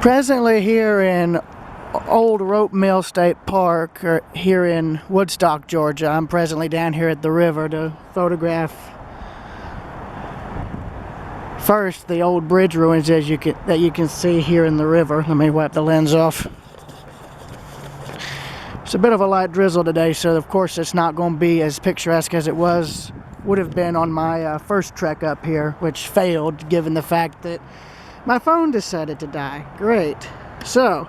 Presently here in Old Rope Mill State Park, here in Woodstock, Georgia. I'm presently down here at the river to photograph first the old bridge ruins that you can see here in the river. Let me wipe the lens off. It's a bit of a light drizzle today, so of course it's not going to be as picturesque as it would have been on my first trek up here, which failed given the fact that my phone decided to die. Great. So,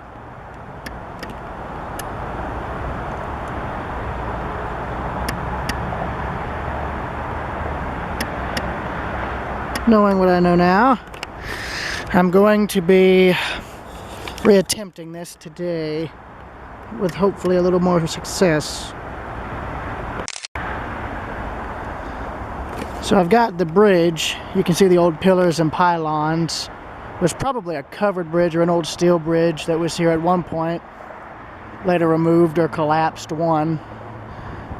knowing what I know now, I'm going to be reattempting this today with hopefully a little more success. So I've got the bridge. You can see the old pillars and pylons. It was probably a covered bridge or an old steel bridge that was here at one point, later removed or collapsed one,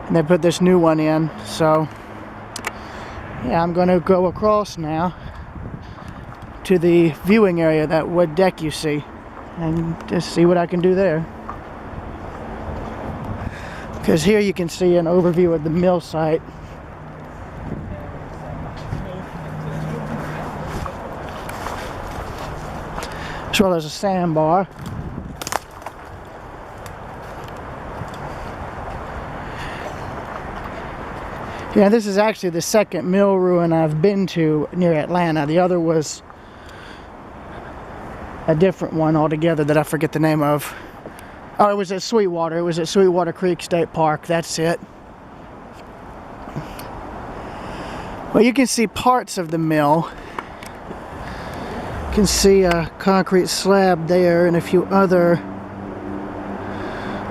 and they put this new one in. So yeah, I'm going to go across now to the viewing area, that wood deck you see, and just see what I can do there. Because here you can see an overview of the mill site. As well as a sandbar. Yeah, this is actually the second mill ruin I've been to near Atlanta. The other was a different one altogether that I forget the name of. Oh, it was at Sweetwater. It was at Sweetwater Creek State Park. That's it. Well, you can see parts of the mill. You can see a concrete slab there and a few other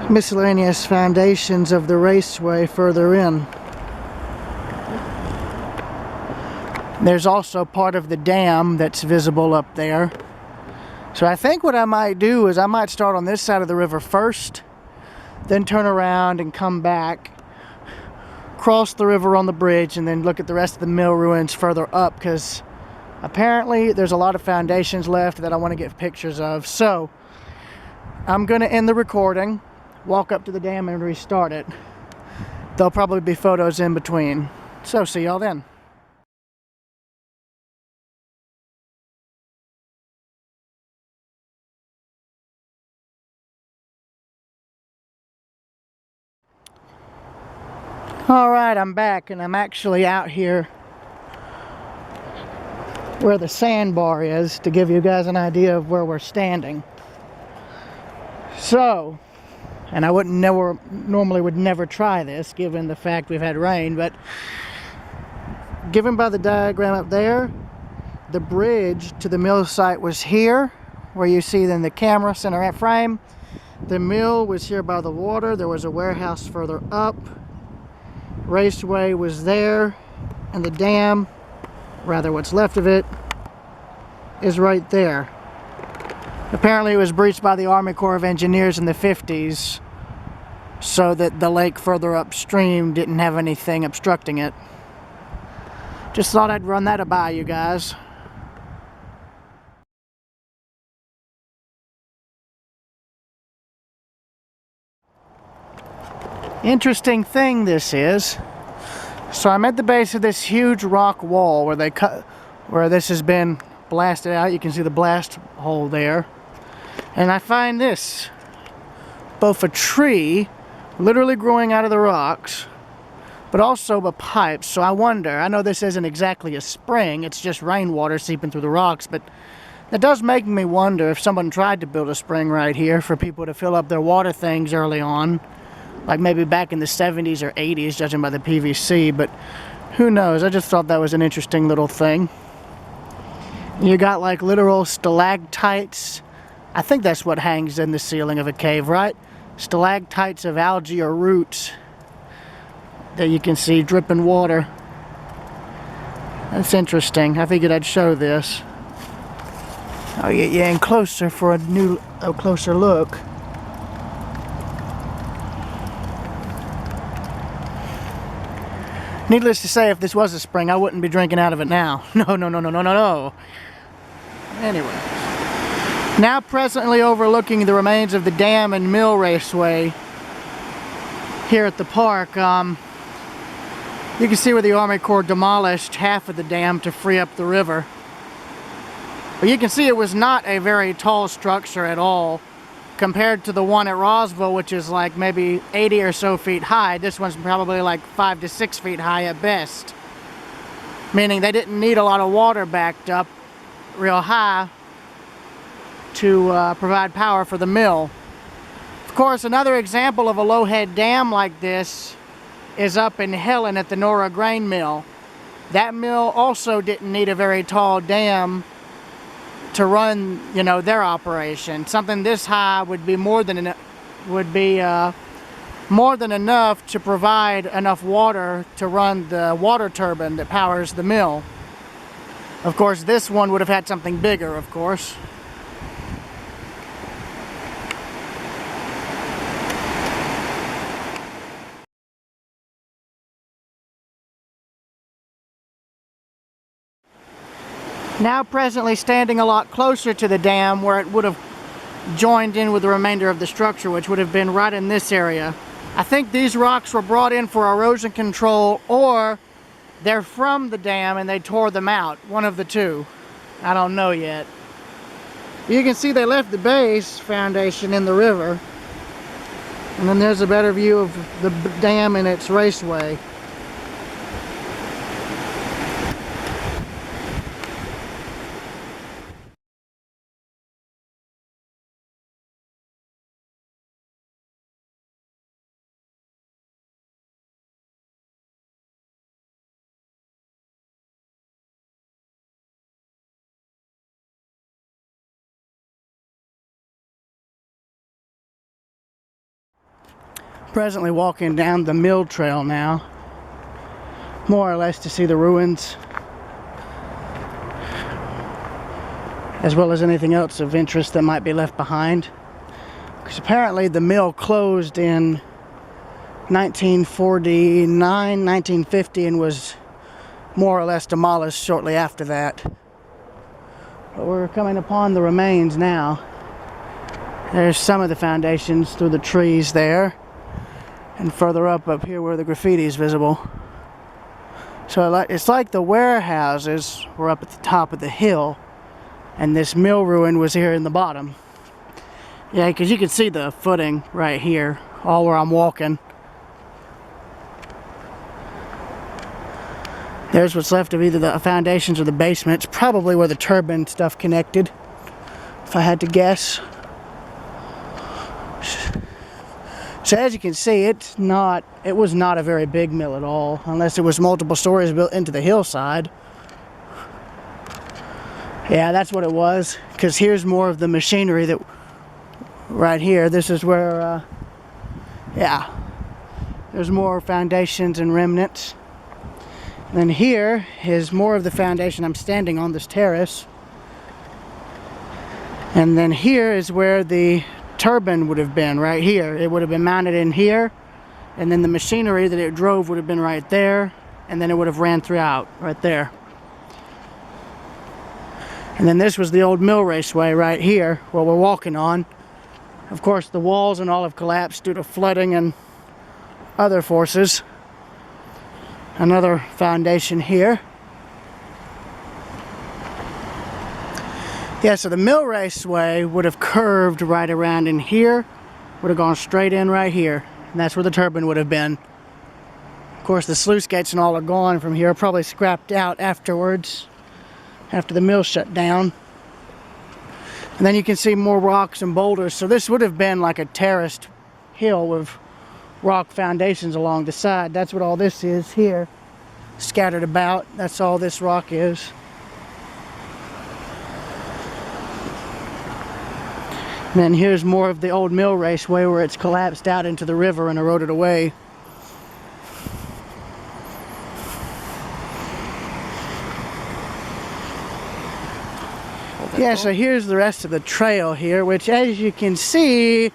miscellaneous foundations of the raceway further in. There's also part of the dam that's visible up there. So I think what I might do is I might start on this side of the river first, then turn around and come back, cross the river on the bridge, and then look at the rest of the mill ruins further up, because apparently there's a lot of foundations left that I want to get pictures of. So I'm going to end the recording, walk up to the dam and restart it. There'll probably be photos in between. So see y'all then. Alright, I'm back, and I'm actually out here where the sandbar is to give you guys an idea of where we're standing. So, and I normally would never try this given the fact we've had rain, but given by the diagram up there, the bridge to the mill site was here, where you see then the camera center frame. The mill was here by the water. There was a warehouse further up. Raceway was there, and the dam, rather what's left of it, is right there. Apparently it was breached by the Army Corps of Engineers in the 50s, so that the lake further upstream didn't have anything obstructing it. Just thought I'd run that by you guys. Interesting thing this is. So I'm at the base of this huge rock wall where this has been blasted out. You can see the blast hole there. And I find this, both a tree literally growing out of the rocks, but also a pipe. So I wonder, I know this isn't exactly a spring, it's just rainwater seeping through the rocks, but that does make me wonder if someone tried to build a spring right here for people to fill up their water things early on. Like maybe back in the 70s or 80s, judging by the PVC, but who knows? I just thought that was an interesting little thing. You got like literal stalactites. I think that's what hangs in the ceiling of a cave, right? Stalactites of algae or roots that you can see dripping water. That's interesting. I figured I'd show this. I'll get you in closer for a closer look. Needless to say, if this was a spring, I wouldn't be drinking out of it now. No. Anyway. Now presently overlooking the remains of the dam and mill raceway here at the park. You can see where the Army Corps demolished half of the dam to free up the river. But you can see it was not a very tall structure at all compared to the one at Roswell, which is like maybe 80 or so feet high. This one's probably like 5 to 6 feet high at best, meaning they didn't need a lot of water backed up real high to provide power for the mill. Of course, another example of a low-head dam like this is up in Helen at the Nora grain mill. That mill also didn't need a very tall dam to run, you know, their operation. Something this high would be more than enough to provide enough water to run the water turbine that powers the mill. Of course, this one would have had something bigger, of course. Now presently standing a lot closer to the dam where it would have joined in with the remainder of the structure, which would have been right in this area. I think these rocks were brought in for erosion control, or they're from the dam and they tore them out. One of the two. I don't know yet. You can see they left the base foundation in the river. And then there's a better view of the dam and its raceway. Presently walking down the mill trail now, more or less to see the ruins, as well as anything else of interest that might be left behind. Because apparently the mill closed in 1949, 1950 and was more or less demolished shortly after that. But we're coming upon the remains now. There's some of the foundations through the trees there. And further up here where the graffiti is visible. So it's like the warehouses were up at the top of the hill, and this mill ruin was here in the bottom. Yeah, because you can see the footing right here, all where I'm walking. There's what's left of either the foundations or the basement. It's probably where the turbine stuff connected, if I had to guess. So as you can see, it was not a very big mill at all, unless it was multiple stories built into the hillside. Yeah, that's what it was, because here's more of the machinery that, right here, this is where, yeah, there's more foundations and remnants. And then here is more of the foundation. I'm standing on this terrace. And then here is where the turbine would have been, right here. It would have been mounted in here, and then the machinery that it drove would have been right there, and then it would have ran throughout right there. And then this was the old mill raceway right here where we're walking on. Of course, the walls and all have collapsed due to flooding and other forces. Another foundation here. Yeah, so the mill raceway would have curved right around in here, would have gone straight in right here, and that's where the turbine would have been. Of course, the sluice gates and all are gone from here, probably scrapped out afterwards, after the mill shut down. And then you can see more rocks and boulders, so this would have been like a terraced hill with rock foundations along the side. That's what all this is here, scattered about. That's all this rock is. And then here's more of the old mill raceway where it's collapsed out into the river and eroded away. Yeah, so here's the rest of the trail here, which as you can see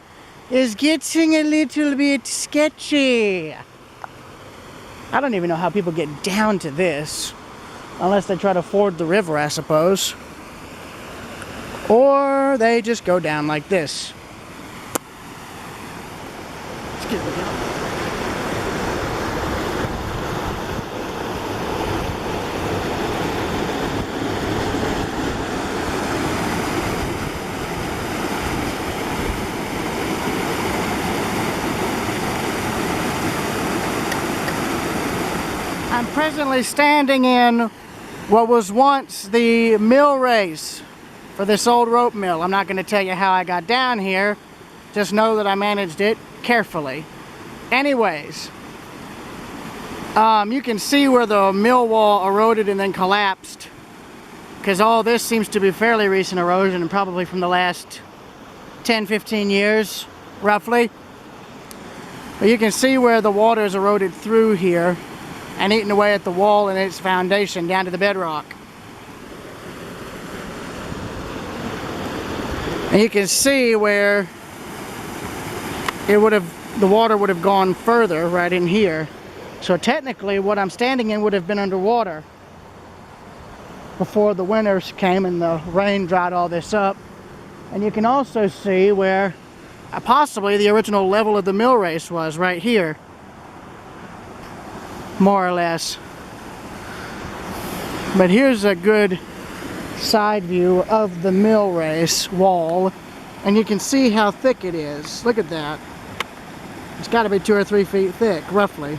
is getting a little bit sketchy. I don't even know how people get down to this, unless they try to ford the river, I suppose. or they just go down like this. Excuse me. I'm presently standing in what was once the mill race for this old rope mill. I'm not going to tell you how I got down here. Just know that I managed it carefully. Anyways, you can see where the mill wall eroded and then collapsed, because all this seems to be fairly recent erosion and probably from the last 10-15 years, roughly. But you can see where the water is eroded through here and eaten away at the wall and its foundation down to the bedrock. And you can see where the water would have gone further right in here. So technically what I'm standing in would have been underwater before the winters came and the rain dried all this up. And you can also see where possibly the original level of the mill race was right here, more or less. But here's a good side view of the mill race wall, and you can see how thick it is. Look at that. It's got to be 2 or 3 feet thick, roughly.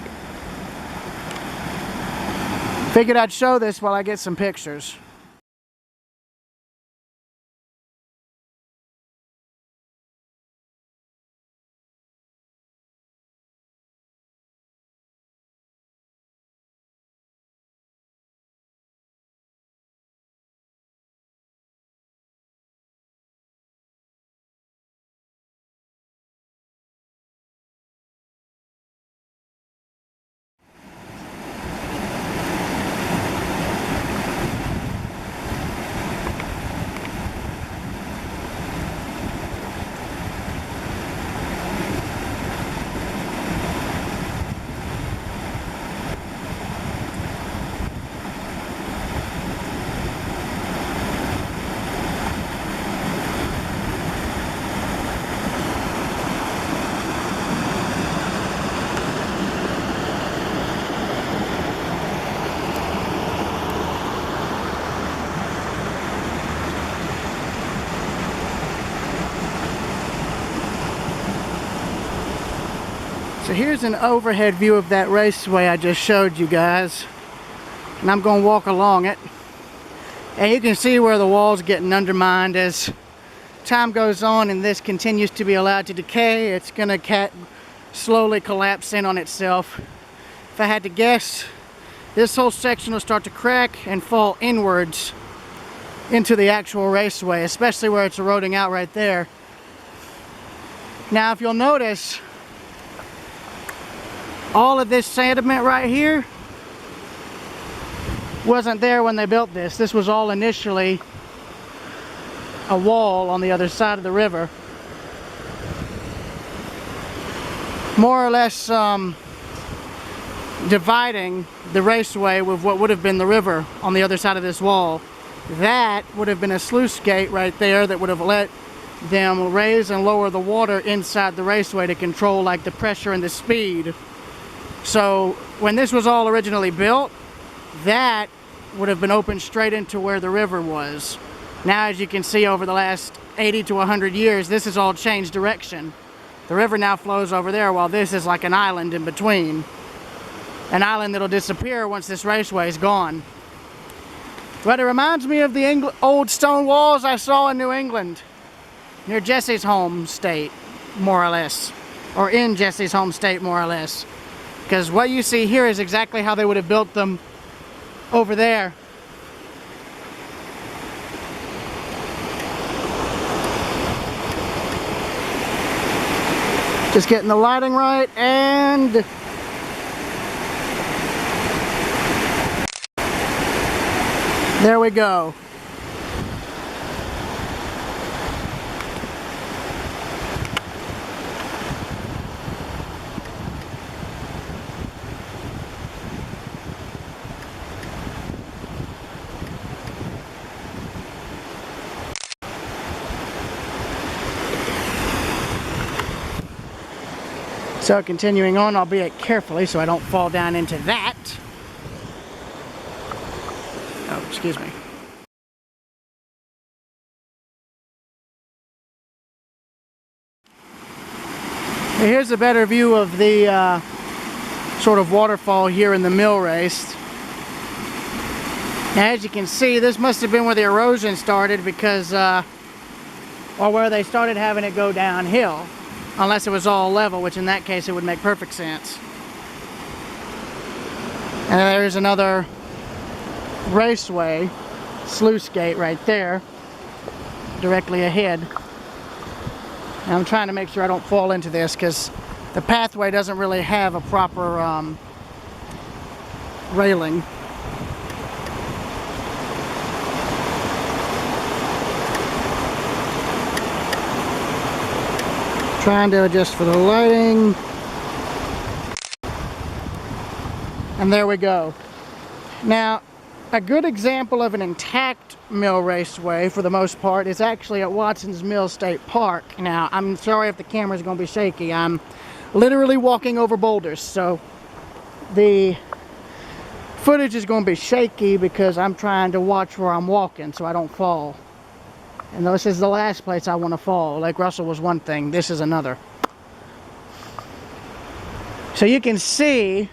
Figured I'd show this while I get some pictures. So here's an overhead view of that raceway I just showed you guys, and I'm going to walk along it, and you can see where the wall's getting undermined as time goes on and this continues to be allowed to decay. It's going to slowly collapse in on itself. If I had to guess, this whole section will start to crack and fall inwards into the actual raceway, especially where it's eroding out right there. Now if you'll notice, all of this sediment right here wasn't there when they built this. This was all initially a wall on the other side of the river, more or less dividing the raceway with what would have been the river on the other side of this wall. That would have been a sluice gate right there that would have let them raise and lower the water inside the raceway to control like the pressure and the speed. So when this was all originally built, that would have been opened straight into where the river was. Now as you can see, over the last 80 to 100 years, this has all changed direction. The river now flows over there while this is like an island in between. An island that'll disappear once this raceway is gone. But it reminds me of the old stone walls I saw in New England, near Jesse's home state, more or less. Or in Jesse's home state, more or less. Because what you see here is exactly how they would have built them over there. Just getting the lighting right, and there we go. So continuing on, albeit carefully so I don't fall down into that. Oh, excuse me. Here's a better view of the sort of waterfall here in the mill race. Now, as you can see, this must have been where the erosion started because, or where they started having it go downhill. Unless it was all level, which in that case it would make perfect sense. And there's another raceway, sluice gate right there, directly ahead. And I'm trying to make sure I don't fall into this because the pathway doesn't really have a proper railing. Trying to adjust for the lighting. And there we go. Now, a good example of an intact mill raceway, for the most part, is actually at Watson's Mill State Park. Now, I'm sorry if the camera's going to be shaky. I'm literally walking over boulders, so the footage is going to be shaky because I'm trying to watch where I'm walking so I don't fall. And this is the last place I want to fall. Lake Russell was one thing, this is another. So you can see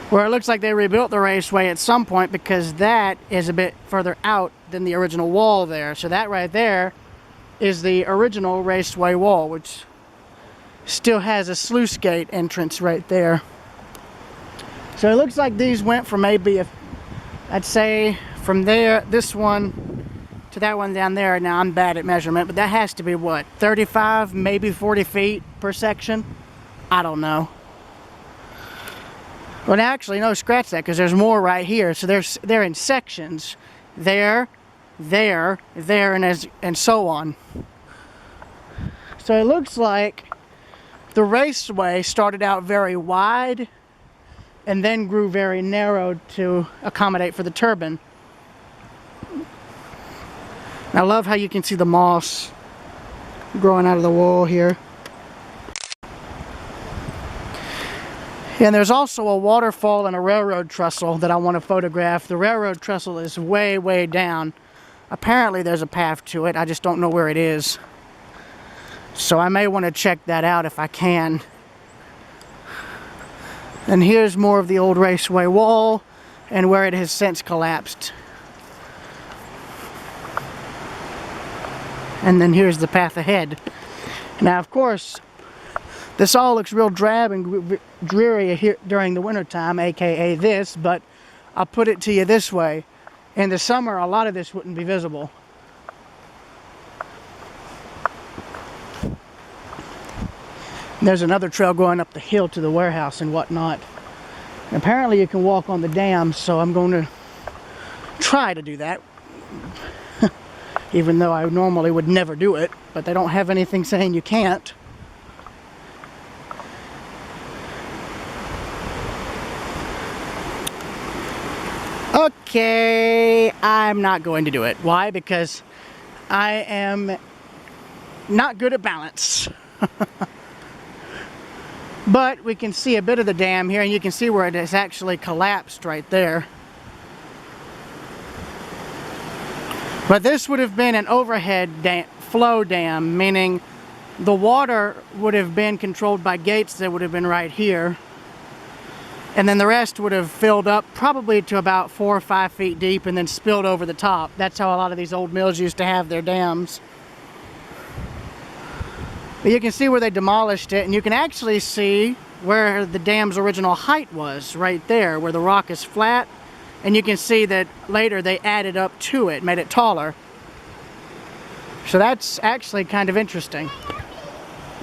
where it looks like they rebuilt the raceway at some point because that is a bit further out than the original wall there. So that right there is the original raceway wall, which still has a sluice gate entrance right there. So it looks like these went from maybe, I'd say from there, this one to that one down there. Now I'm bad at measurement, but that has to be what, 35, maybe 40 feet per section? I don't know. Well, actually, no, scratch that, because there's more right here. So they're in sections. There, and so on. So it looks like the raceway started out very wide and then grew very narrow to accommodate for the turbine. I love how you can see the moss growing out of the wall here. And there's also a waterfall and a railroad trestle that I want to photograph. The railroad trestle is way, way down. Apparently there's a path to it. I just don't know where it is. So I may want to check that out if I can. And here's more of the old raceway wall and where it has since collapsed. And then here's the path ahead. Now, of course, this all looks real drab and dreary here during the wintertime, aka this, but I'll put it to you this way. In the summer, a lot of this wouldn't be visible. There's another trail going up the hill to the warehouse and whatnot. And apparently you can walk on the dam, so I'm going to try to do that. Even though I normally would never do it, but they don't have anything saying you can't. Okay, I'm not going to do it. Why? Because I am not good at balance. But we can see a bit of the dam here, and you can see where it has actually collapsed right there. But this would have been an overhead flow dam, meaning the water would have been controlled by gates that would have been right here. And then the rest would have filled up probably to about 4 or 5 feet deep and then spilled over the top. That's how a lot of these old mills used to have their dams. But you can see where they demolished it, and you can actually see where the dam's original height was, right there, where the rock is flat. And you can see that later they added up to it, made it taller. So that's actually kind of interesting.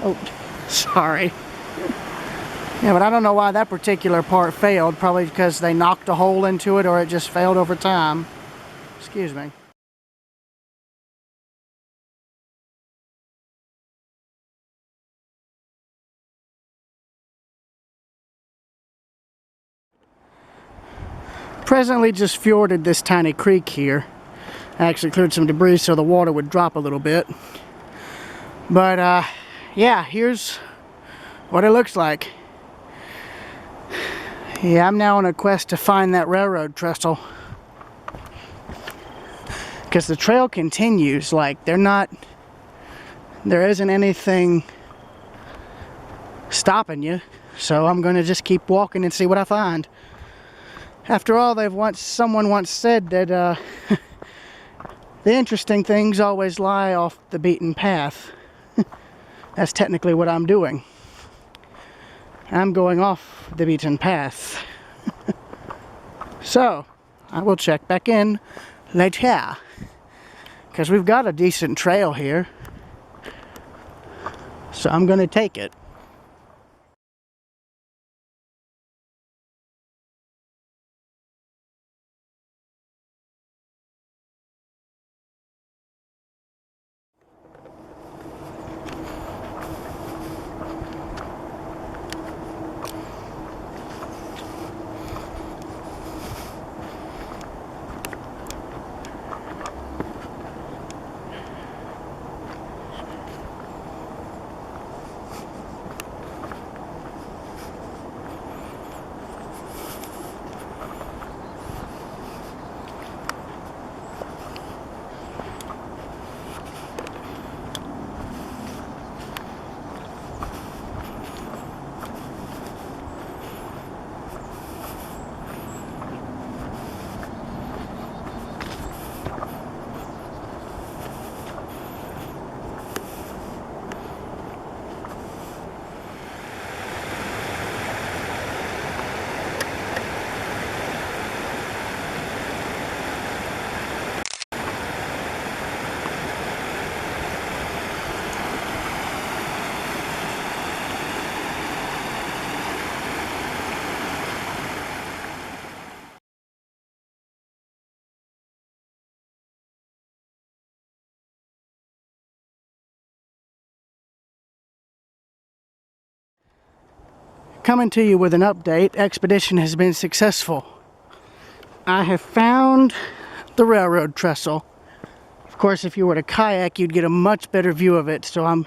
Oh, sorry. Yeah, but I don't know why that particular part failed. Probably because they knocked a hole into it, or it just failed over time. Excuse me. Presently just fjorded this tiny creek here. I actually cleared some debris so the water would drop a little bit. But yeah, here's what it looks like. Yeah, I'm now on a quest to find that railroad trestle. Because the trail continues, like there isn't anything stopping you. So I'm going to just keep walking and see what I find. After all, someone once said that the interesting things always lie off the beaten path. That's technically what I'm doing. I'm going off the beaten path. So, I will check back in later. Because we've got a decent trail here. So I'm going to take it. Coming to you with an update. Expedition has been successful. I have found the railroad trestle. Of course, if you were to kayak, you'd get a much better view of it, so I'm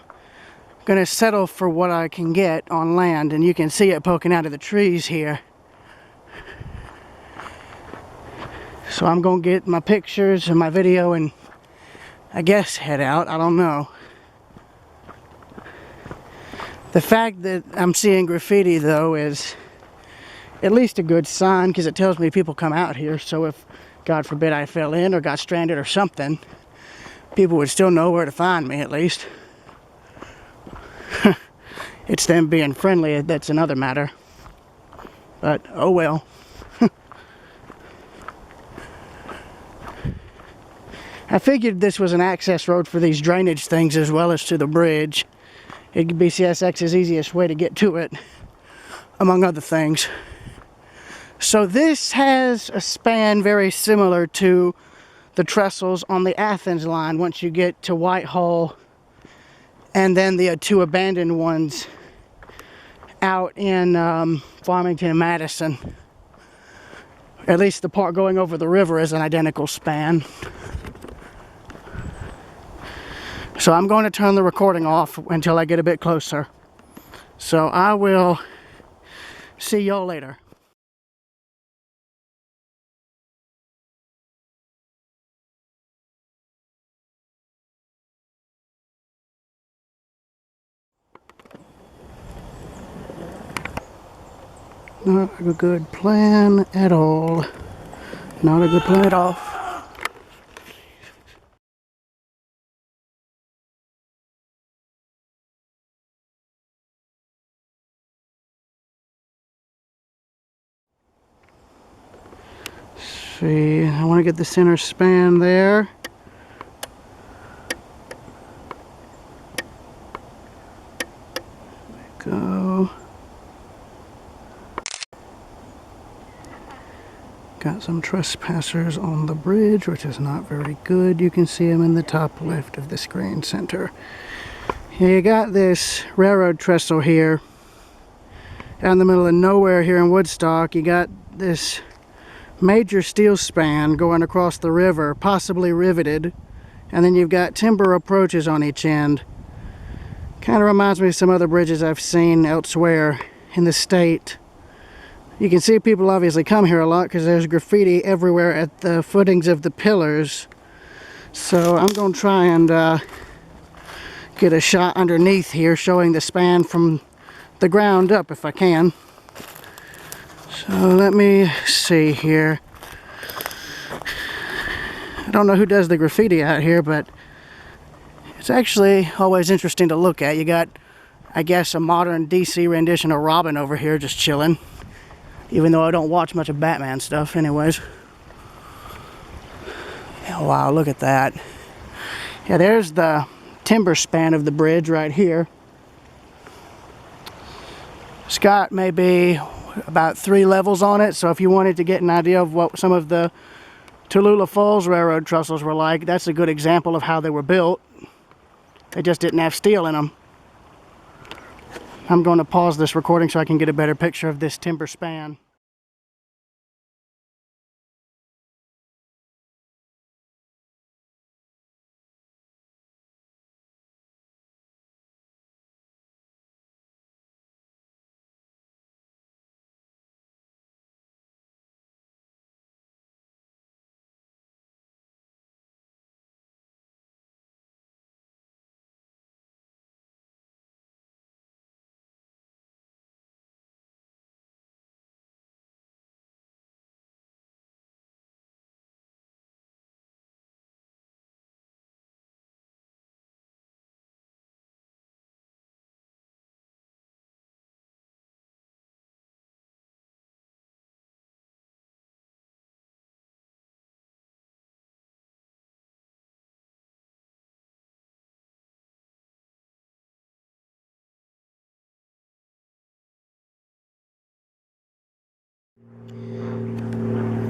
going to settle for what I can get on land, and you can see it poking out of the trees here. So I'm going to get my pictures and my video and I guess head out. I don't know. The fact that I'm seeing graffiti, though, is at least a good sign, because it tells me people come out here. So if, God forbid, I fell in or got stranded or something, people would still know where to find me, at least. It's them being friendly, that's another matter. But, oh well. I figured this was an access road for these drainage things as well as to the bridge. It could be CSX's easiest way to get to it, among other things. So this has a span very similar to the trestles on the Athens line once you get to Whitehall, and then the two abandoned ones out in Farmington and Madison. At least the part going over the river is an identical span. So I'm going to turn the recording off until I get a bit closer. So I will see y'all later. Not a good plan at all. Not a good plan at all. See, I want to get the center span there. There we go. Got some trespassers on the bridge, which is not very good. You can see them in the top left of the screen center. You got this railroad trestle here out in the middle of nowhere here in Woodstock. You got this major steel span going across the river, possibly riveted, and then you've got timber approaches on each end. Kind of reminds me of some other bridges I've seen elsewhere in the state. You can see people obviously come here a lot because there's graffiti everywhere at the footings of the pillars. So I'm going to try and get a shot underneath here showing the span from the ground up if I can. So let me see here. I don't know who does the graffiti out here, but it's actually always interesting to look at. You got, I guess, a modern DC rendition of Robin over here just chilling. Even though I don't watch much of Batman stuff anyways. Yeah, wow, look at that. Yeah, there's the timber span of the bridge right here. It's got maybe about 3 levels on it, so if you wanted to get an idea of what some of the Tallulah Falls Railroad trestles were like, that's a good example of how they were built. They just didn't have steel in them. I'm going to pause this recording so I can get a better picture of this timber span.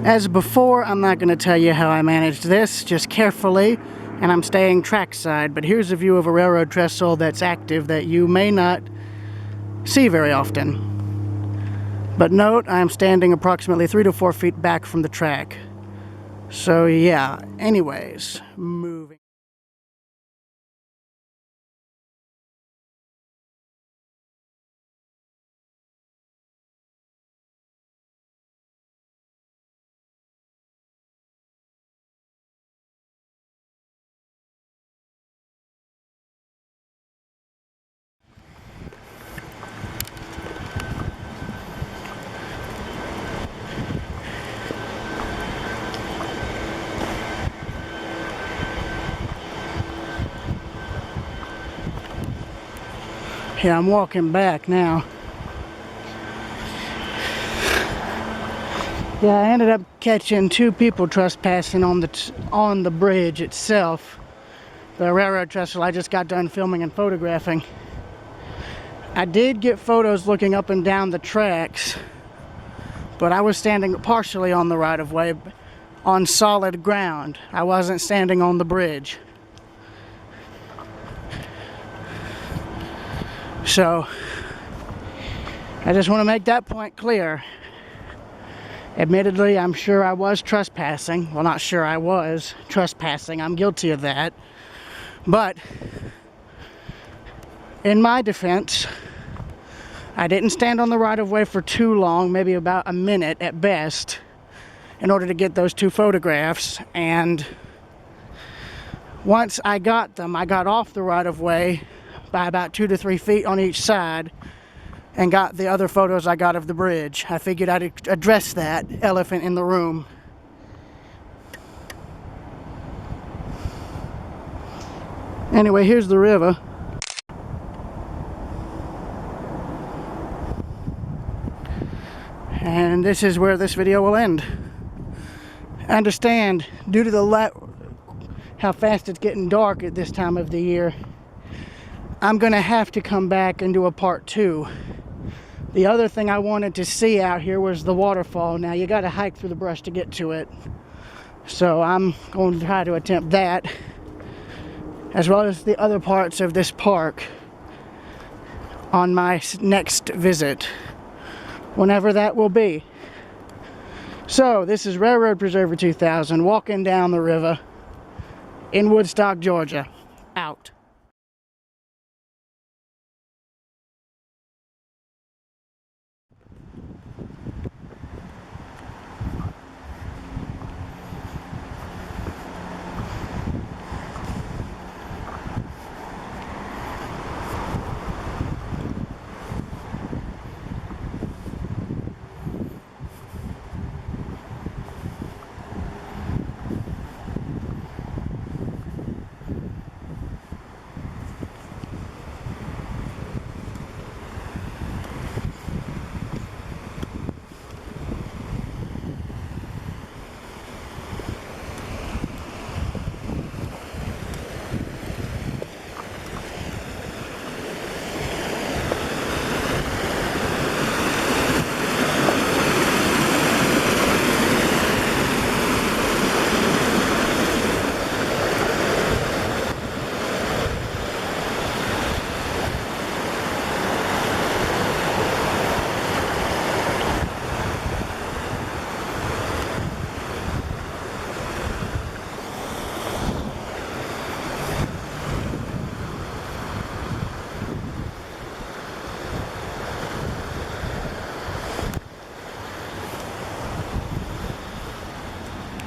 As before, I'm not going to tell you how I managed this, just carefully, and I'm staying trackside, but here's a view of a railroad trestle that's active that you may not see very often. But note, I'm standing approximately 3 to 4 feet back from the track. So yeah, anyways, moving. Yeah, I'm walking back now. Yeah, I ended up catching 2 people trespassing on the bridge itself. The railroad trestle I just got done filming and photographing. I did get photos looking up and down the tracks, but I was standing partially on the right-of-way on solid ground. I wasn't standing on the bridge. So, I just want to make that point clear. Admittedly, I'm sure I was trespassing. Well, not sure I was trespassing. I'm guilty of that. But, in my defense, I didn't stand on the right-of-way for too long, maybe about a minute at best, in order to get those 2 photographs. And once I got them, I got off the right-of-way by about 2 to 3 feet on each side and got the other photos I got of the bridge. I figured I'd address that elephant in the room. Anyway, here's the river. And this is where this video will end. Understand, due to how fast it's getting dark at this time of the year, I'm gonna have to come back and do a part 2. The other thing I wanted to see out here was the waterfall. Now you gotta hike through the brush to get to it. So I'm going to try to attempt that, as well as the other parts of this park on my next visit, whenever that will be. So this is Railroad Preserver 2000 walking down the river in Woodstock, Georgia. Out.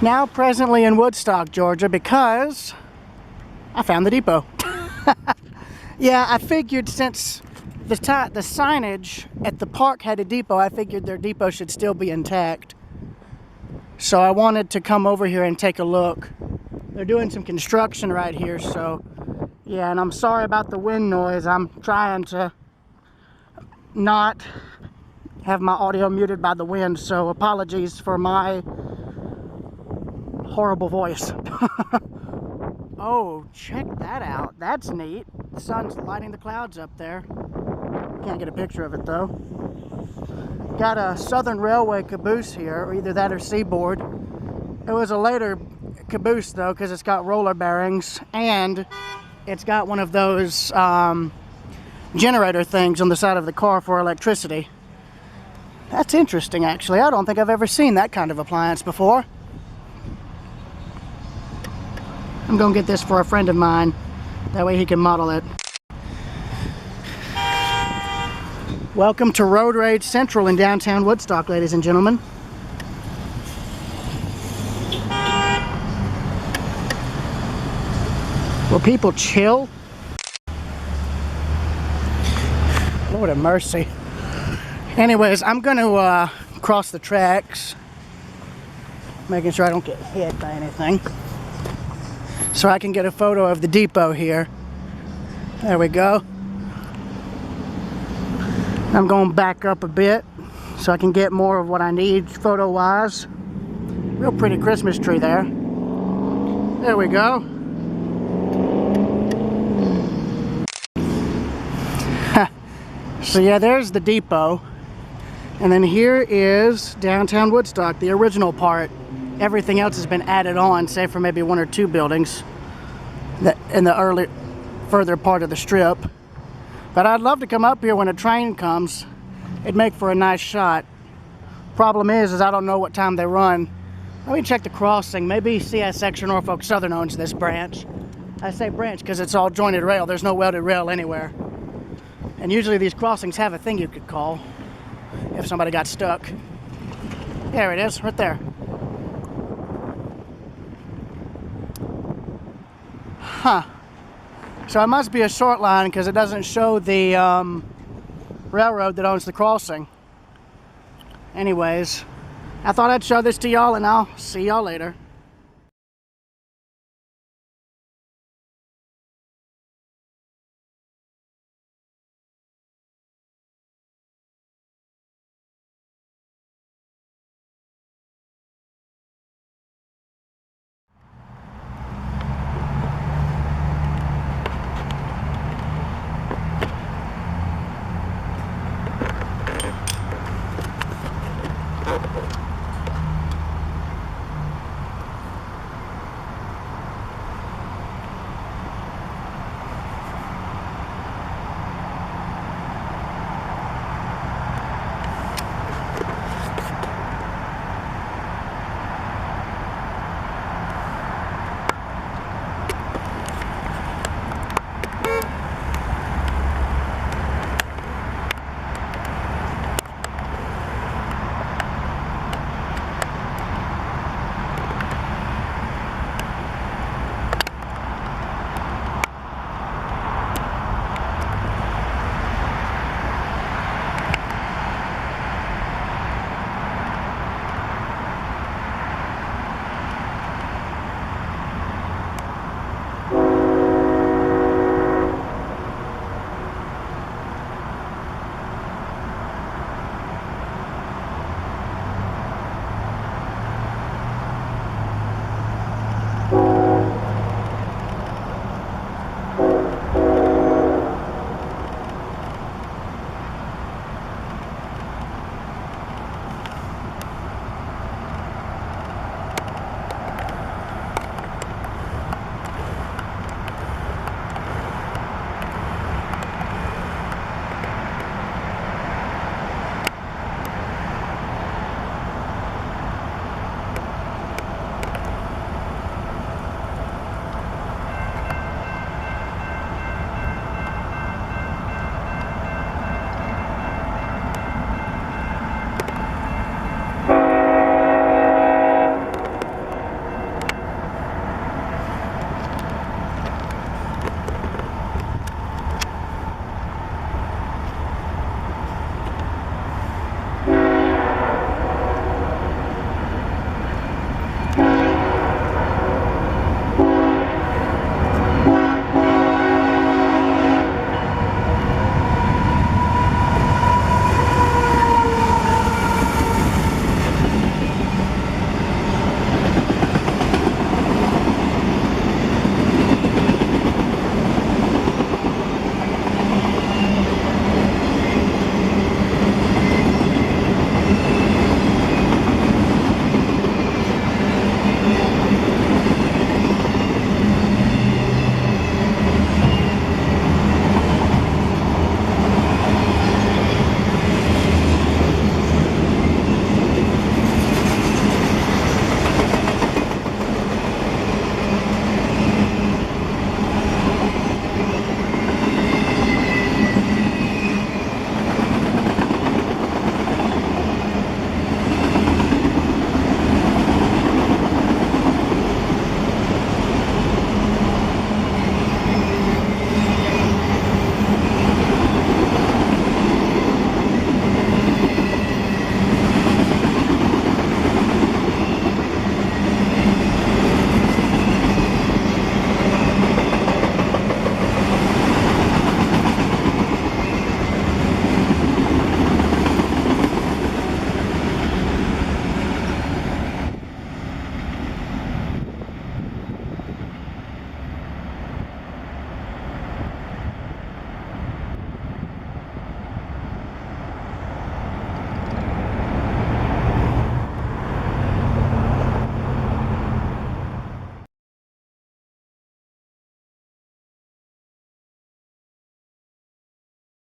Now presently in Woodstock, Georgia, because I found the depot. Yeah, I figured since the signage at the park had a depot, I figured their depot should still be intact. So I wanted to come over here and take a look. They're doing some construction right here, so yeah, and I'm sorry about the wind noise. I'm trying to not have my audio muted by the wind, so apologies for my horrible voice. Oh, check that out. That's neat. The sun's lighting the clouds up there. Can't get a picture of it though. Got a Southern Railway caboose here, or either that or Seaboard. It was a later caboose though, because it's got roller bearings and it's got one of those generator things on the side of the car for electricity. That's interesting, actually. I don't think I've ever seen that kind of appliance before. I'm gonna get this for a friend of mine. That way he can model it. Welcome to Road Rage Central in downtown Woodstock, ladies and gentlemen. Will people chill? Lord have mercy. Anyways, I'm gonna cross the tracks, making sure I don't get hit by anything, so I can get a photo of the depot here. There we go. I'm going back up a bit so I can get more of what I need photo-wise. Real pretty Christmas tree there. There we go. So yeah, there's the depot. And then here is downtown Woodstock, the original part. Everything else has been added on, save for maybe one or two buildings that in the further part of the strip. But I'd love to come up here when a train comes. It'd make for a nice shot. Problem is I don't know what time they run. Let me check the crossing. Maybe CSX or Norfolk Southern owns this branch. I say branch because it's all jointed rail. There's no welded rail anywhere. And usually these crossings have a thing you could call if somebody got stuck. There it is, right there. Huh. So it must be a short line because it doesn't show the railroad that owns the crossing. Anyways, I thought I'd show this to y'all, and I'll see y'all later.